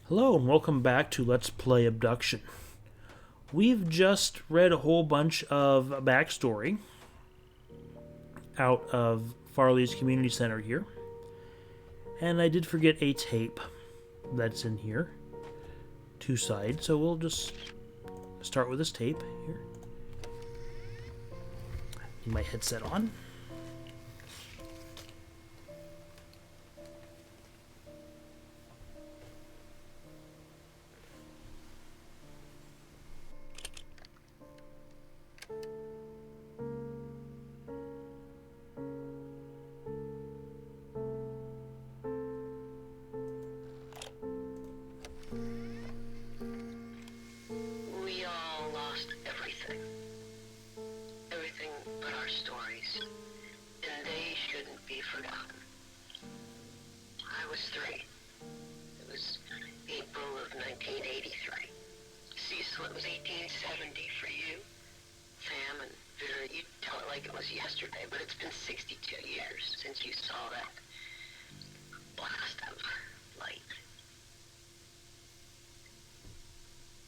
Hello and welcome back to Let's Play Abduction. We've just read a whole bunch of backstory out of Farley's community center here. And I did forget a tape that's in here. Two sides, so we'll just start with this tape here. Need my headset on. We all lost everything. Everything but our stories. And they shouldn't be forgotten. I was 3. It was April of 1983. Cecil, it was 1870 for you. Sam and Vera, you tell it like it was yesterday, but it's been 62 years since you saw that blast of light.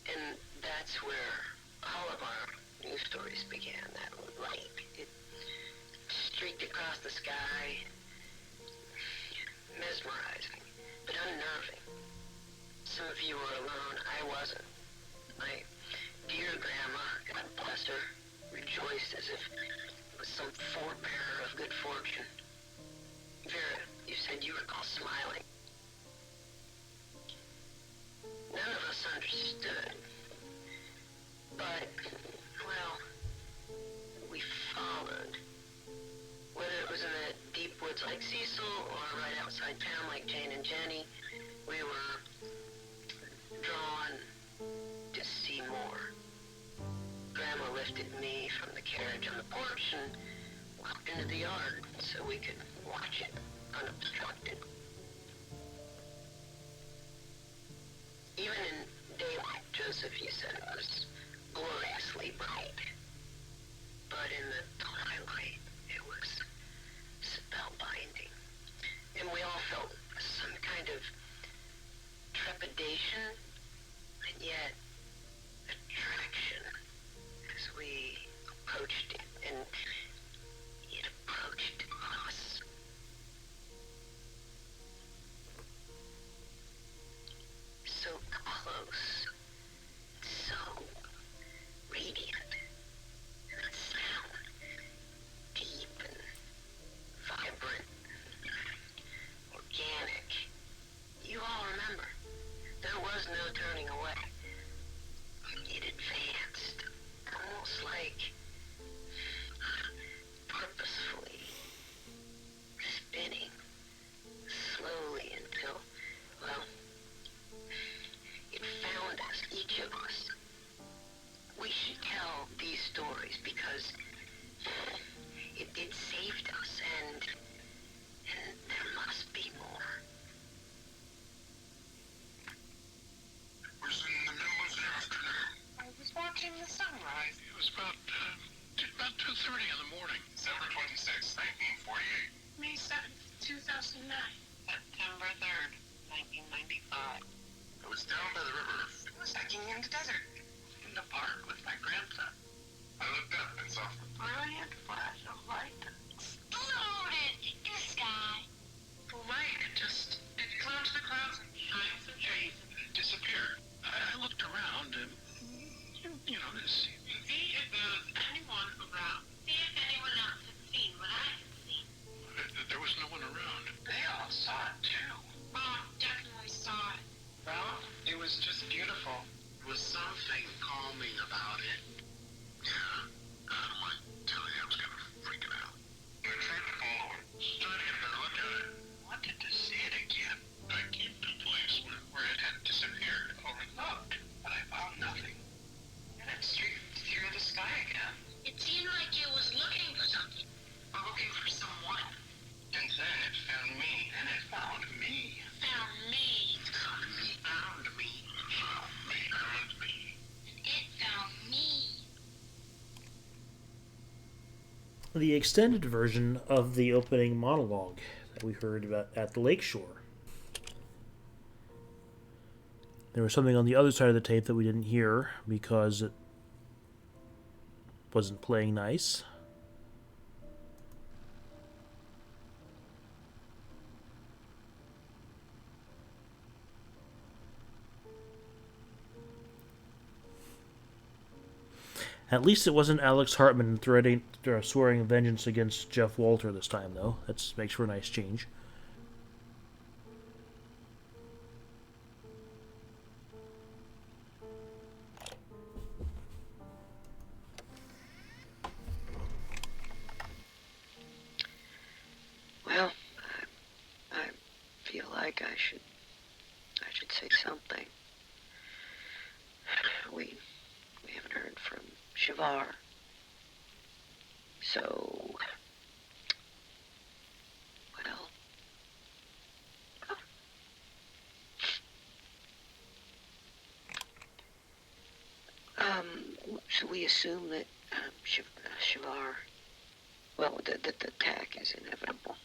And that's where all of our news stories began, that light. It streaked across the sky, mesmerizing, but unnerving. Some of you were alone, I wasn't. My dear grandma, God bless her, rejoiced as if it was some forebearer of good fortune. Vera, you said you recall smiling. None of us understood. But, well, we followed. Whether it was in the deep woods like Cecil or right outside town like Jane and Jenny, we were drawn to see more. Grandma lifted me from the carriage on the porch and walked into the yard so we could watch it unobstructed. Even in daylight, Joseph, you said it was gloriously bright. But in the twilight, it was spellbinding. And we all felt some kind of trepidation, and yet attraction as we approached it, and it approached us. So close, so radiant, and that sound, deep and vibrant, organic. You all remember, there was no turning away. It advanced, almost like purposefully, spinning slowly until, well, it found us, each of us. We should tell these stories because it saved us, and there must be more. It was in the middle of the afternoon. I was watching the sunrise. It was about 2:30 in the morning. December 26, 1948. May 7th, 2009. September 3rd, 1995. I was down by the river. I was hiking in the desert, in the park with my grandson. I looked up and saw A brilliant flash of light. Exploded in the sky. The light had just, it flew into the clouds and shined some trees. it disappeared. I looked around and, to see. See if there was anyone around. See if anyone else had seen what I had seen. There was no one around. They all saw it too. Mom definitely saw it. Well, it was just beautiful. There was something calming about it. Yeah, I don't want to tell you, I was kind of freaking out. I tried to follow it, tried to get a better look at it. Wanted to see it again. I came to a place where it had disappeared. Overlooked, but I found nothing. And it streaked through the sky again. It seemed like it was looking for something. Or looking for someone. And then it found me. And it found me. Found me. Found me. Found me. Found me. Found me. It found me. The extended version of the opening monologue that we heard about at the lakeshore. There was something on the other side of the tape that we didn't hear because it wasn't playing nice. At least it wasn't Alex Hartman swearing vengeance against Jeff Walter this time, though. That makes for a nice change. Well, I feel like I should say something. We haven't heard from Shavar. So, well, so we assume that Shavar, well, the attack is inevitable.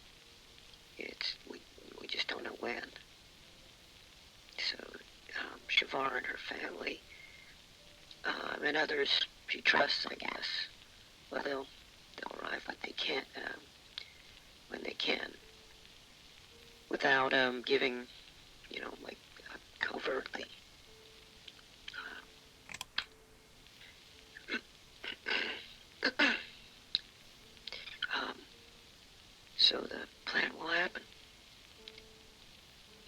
We just don't know when. So, Shavar and her family, and others she trusts, I guess, well, they'll arrive when they can, without giving, like covertly. So the plan will happen,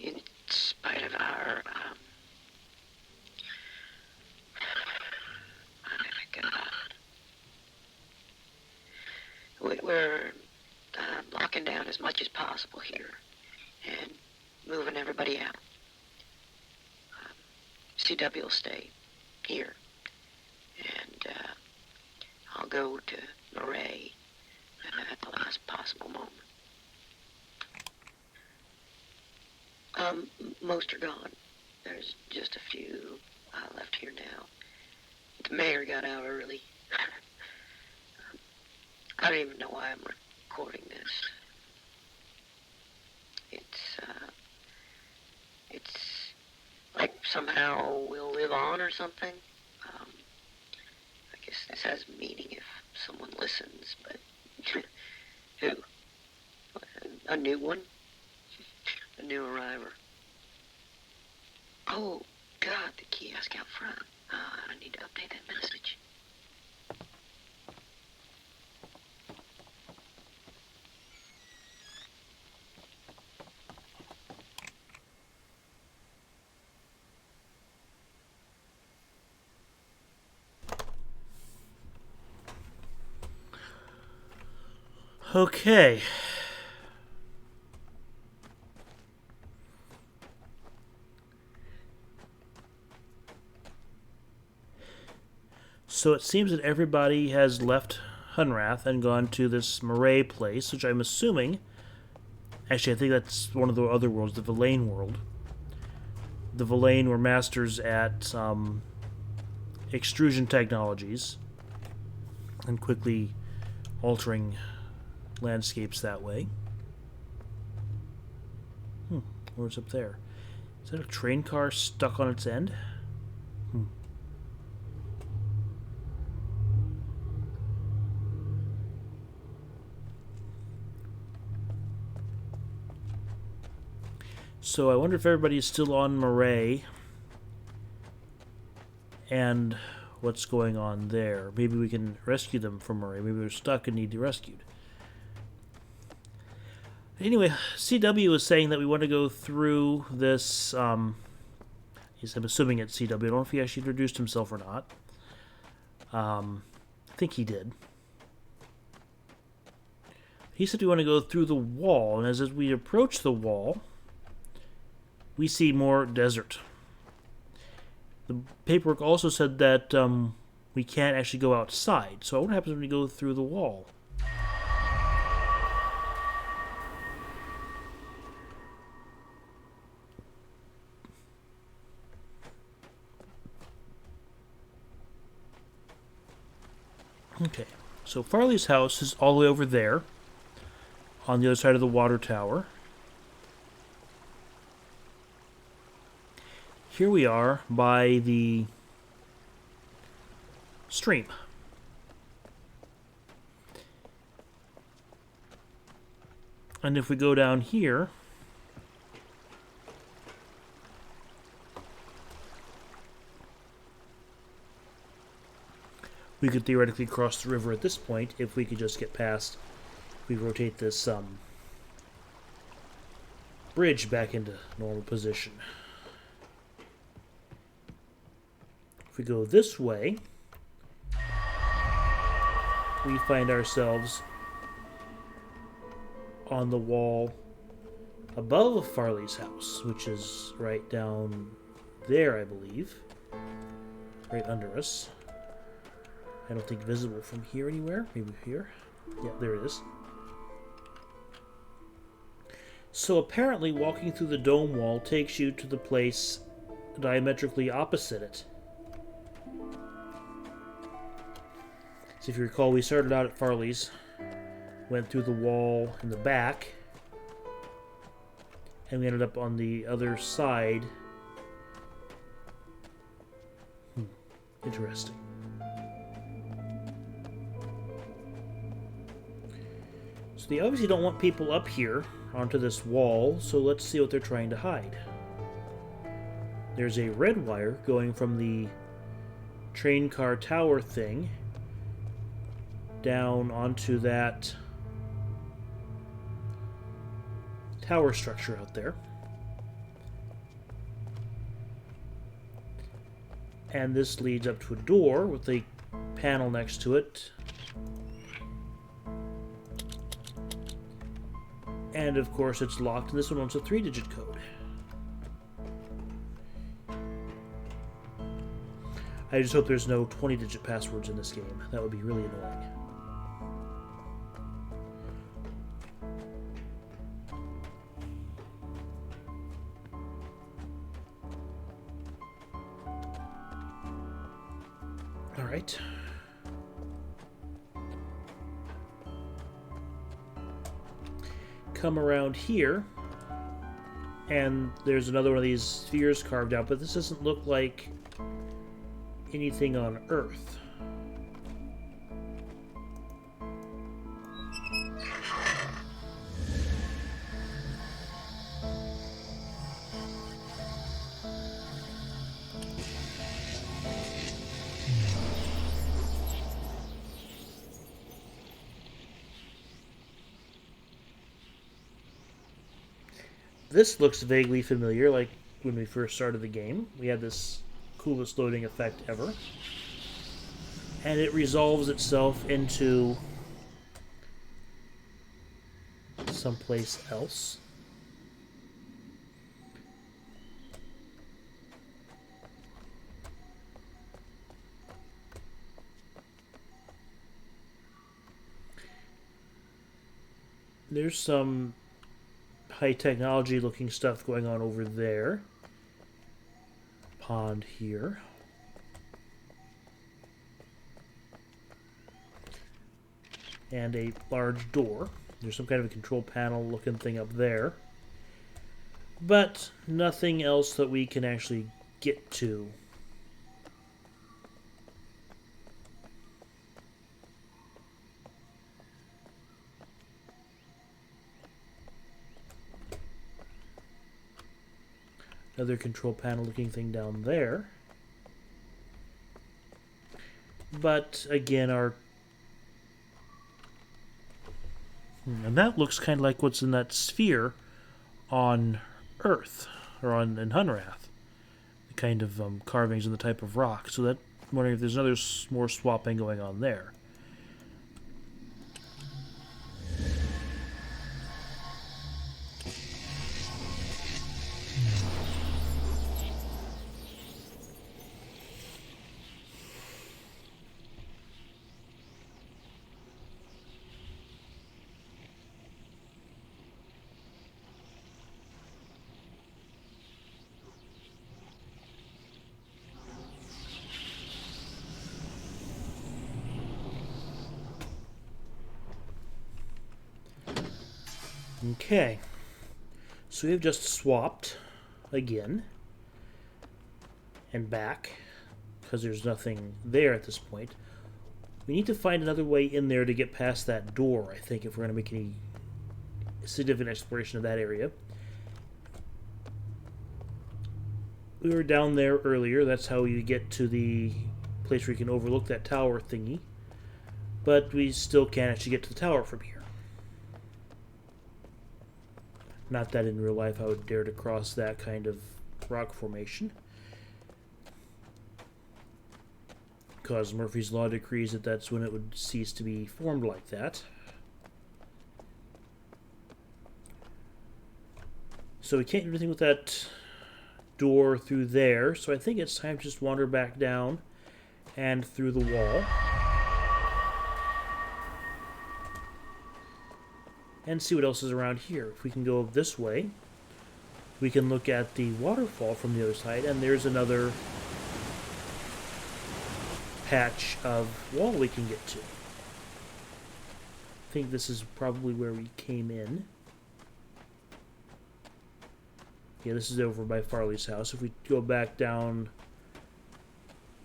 in spite of our we're locking down as much as possible here and moving everybody out. CW will stay here, and I'll go to Murray at the last possible moment. Most are gone. There's just a few left here now. The mayor got out early. I don't even know why I'm recording this. It's like somehow we'll live on or something. I guess this has meaning if someone listens, but who? A new one? A new arriver. Oh, God, the kiosk out front. I need to update that message. Okay. So it seems that everybody has left Hunrath and gone to this Murray place, which I'm assuming... Actually, I think that's one of the other worlds, the Villain world. The Villain were masters at extrusion technologies and quickly altering landscapes that way. What's up there? Is that a train car stuck on its end? So I wonder if everybody is still on Murray and what's going on there. Maybe we can rescue them from Murray. Maybe they're stuck and need to be rescued. Anyway, CW is saying that we want to go through this. Yes, I'm assuming it's CW. I don't know if he actually introduced himself or not. I think he did. He said we want to go through the wall, and as we approach the wall, we see more desert. The paperwork also said that we can't actually go outside. So what happens when we go through the wall? Okay, so Farley's house is all the way over there, on the other side of the water tower. here we are by the stream. And if we go down here, we could theoretically cross the river at this point if we could just get past. We rotate this bridge back into normal position. If we go this way, we find ourselves on the wall above Farley's house, which is right down there, I believe. Right under us. I don't think visible from here anywhere. Maybe here. Yeah, there it is. So apparently walking through the dome wall takes you to the place diametrically opposite it. So if you recall, we started out at Farley's, went through the wall in the back, and we ended up on the other side. Interesting. So they obviously don't want people up here onto this wall, so let's see what they're trying to hide. There's a red wire going from the train car tower thing down onto that tower structure out there. And this leads up to a door with a panel next to it. And of course it's locked, and this one wants a 3-digit code. I just hope there's no 20-digit passwords in this game. That would be really annoying. Alright. Come around here, and there's another one of these spheres carved out, but this doesn't look like anything on Earth. This looks vaguely familiar, like when we first started the game. We had this coolest loading effect ever. And it resolves itself into someplace else. There's some high technology looking stuff going on over there. Pond here. And a large door. There's some kind of a control panel looking thing up there. But nothing else that we can actually get to. Another control panel looking thing down there. But again, and that looks kind of like what's in that sphere on Earth, or in Hunrath. The kind of carvings and the type of rock. So that, I'm wondering if there's another more swapping going on there. Okay, so we've just swapped again. and back, because there's nothing there at this point. We need to find another way in there to get past that door, I think, if we're going to make any significant exploration of that area. We were down there earlier. That's how you get to the place where you can overlook that tower thingy. But we still can't actually get to the tower from here. Not that in real life I would dare to cross that kind of rock formation, because Murphy's Law decrees that that's when it would cease to be formed like that. So we can't do anything with that door through there, so I think it's time to just wander back down and through the wall. And see what else is around here. If we can go this way, we can look at the waterfall from the other side, and there's another patch of wall we can get to. I think this is probably where we came in. Yeah, this is over by Farley's house. If we go back down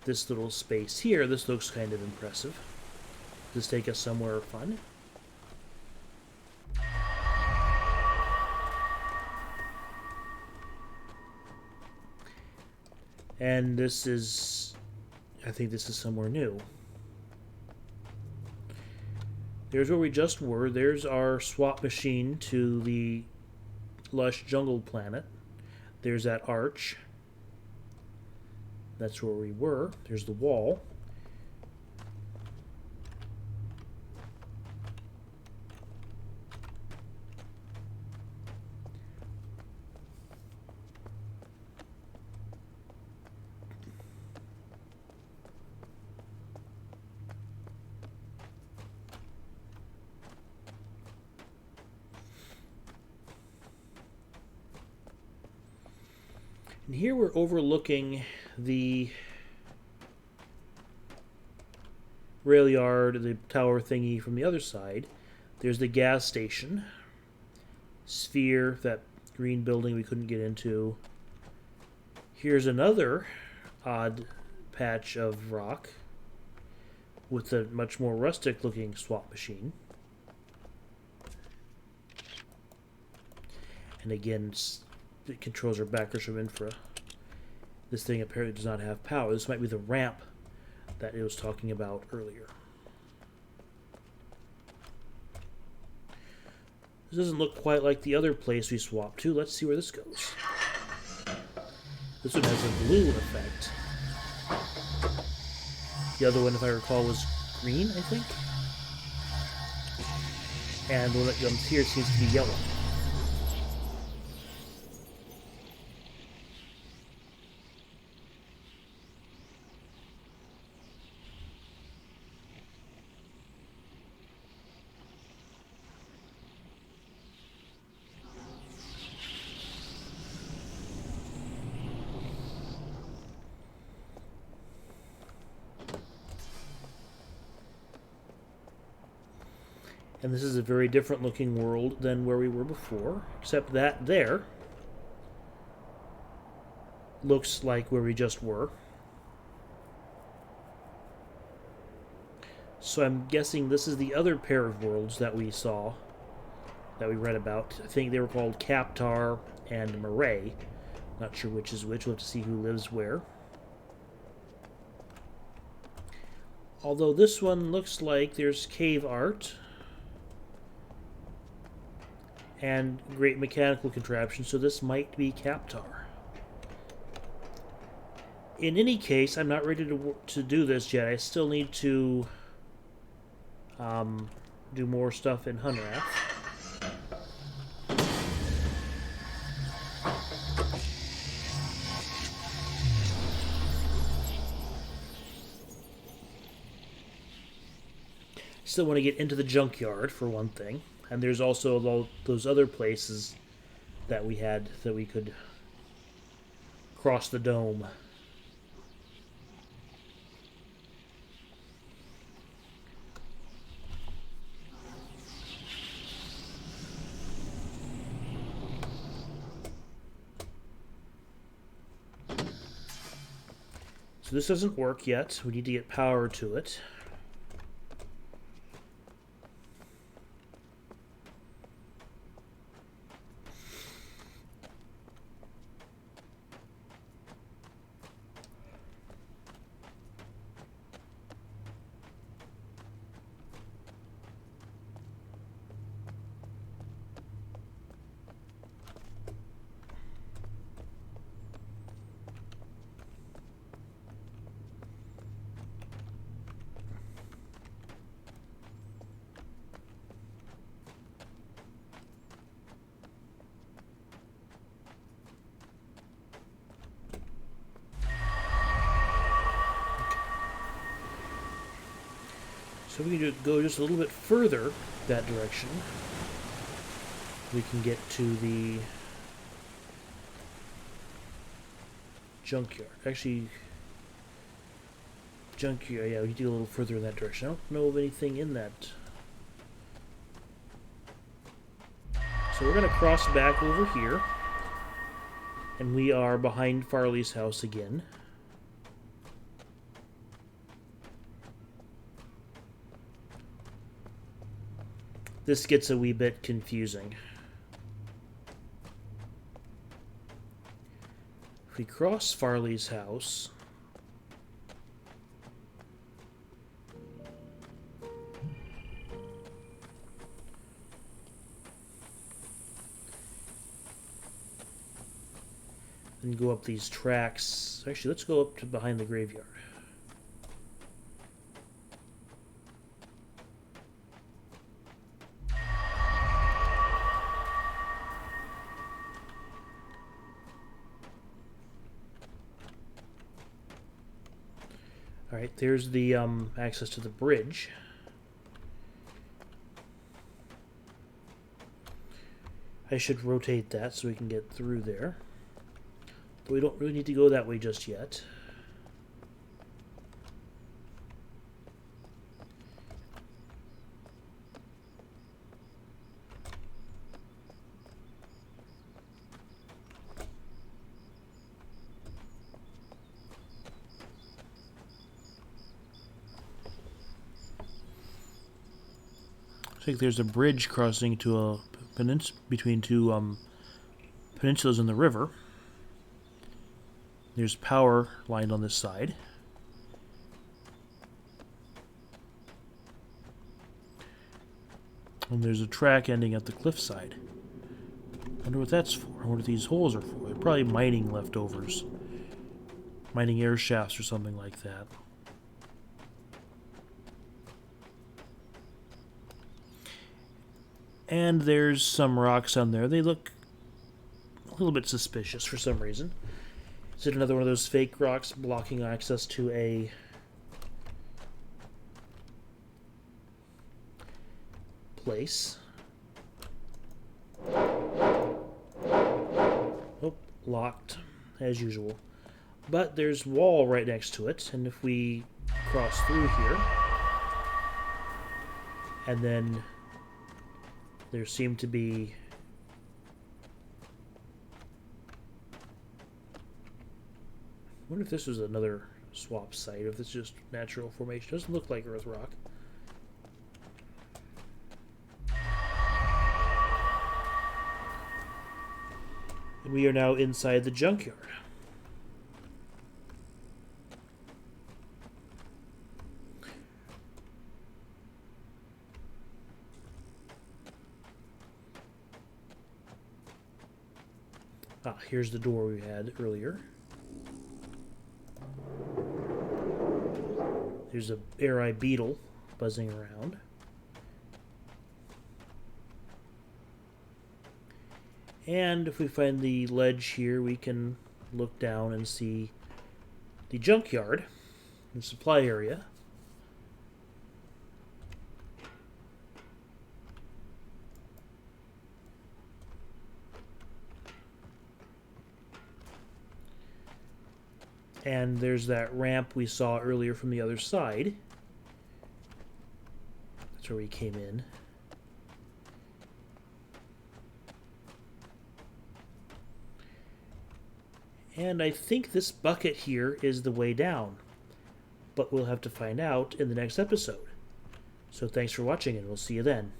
this little space here, this looks kind of impressive. Does this take us somewhere fun? And this is, I think this is somewhere new. There's where we just were. There's our swap machine to the lush jungle planet. There's that arch. That's where we were. There's the wall. And here we're overlooking the rail yard, the tower thingy from the other side. There's the gas station. Sphere, that green building we couldn't get into. Here's another odd patch of rock with a much more rustic looking swap machine. And again, it controls our backers from infra. This thing apparently does not have power. This might be the ramp that it was talking about earlier. This doesn't look quite like the other place we swapped to. Let's see where this goes. This one has a blue effect. The other one, if I recall, was green, I think. And the one that comes here seems to be yellow. And this is a very different looking world than where we were before, except that there looks like where we just were. So I'm guessing this is the other pair of worlds that we saw, that we read about. I think they were called Captar and Murray. Not sure which is which. We'll have to see who lives where. Although this one looks like there's cave art and great mechanical contraption, so this might be Captar. In any case, I'm not ready to do this yet. I still need to do more stuff in Hunrath. Still want to get into the junkyard, for one thing. And there's also those other places that we had that we could cross the dome. So this doesn't work yet. We need to get power to it. So we can go just a little bit further that direction. We can get to the junkyard. Actually, junkyard, yeah, we need to go a little further in that direction. I don't know of anything in that. So we're going to cross back over here. And we are behind Farley's house again. This gets a wee bit confusing. If we cross Farley's house, and go up these tracks. Actually, let's go up to behind the graveyard. Alright, there's the access to the bridge. I should rotate that so we can get through there. But we don't really need to go that way just yet. I think there's a bridge crossing to a between two peninsulas in the river. There's power lined on this side. And there's a track ending at the cliffside. I wonder what that's for. I wonder what these holes are for. They're probably mining leftovers. Mining air shafts or something like that. And there's some rocks on there. They look a little bit suspicious for some reason. Is it another one of those fake rocks blocking access to a place? Oh, locked, as usual. But there's wall right next to it, and if we cross through here, and then there seem to be I wonder if this was another swap site, if it's just natural formation. It doesn't look like earth rock. And we are now inside the junkyard. Ah, here's the door we had earlier. There's a air-eye beetle buzzing around. And if we find the ledge here, we can look down and see the junkyard, the supply area. And there's that ramp we saw earlier from the other side. That's where we came in. And I think this bucket here is the way down. But we'll have to find out in the next episode. So thanks for watching, and we'll see you then.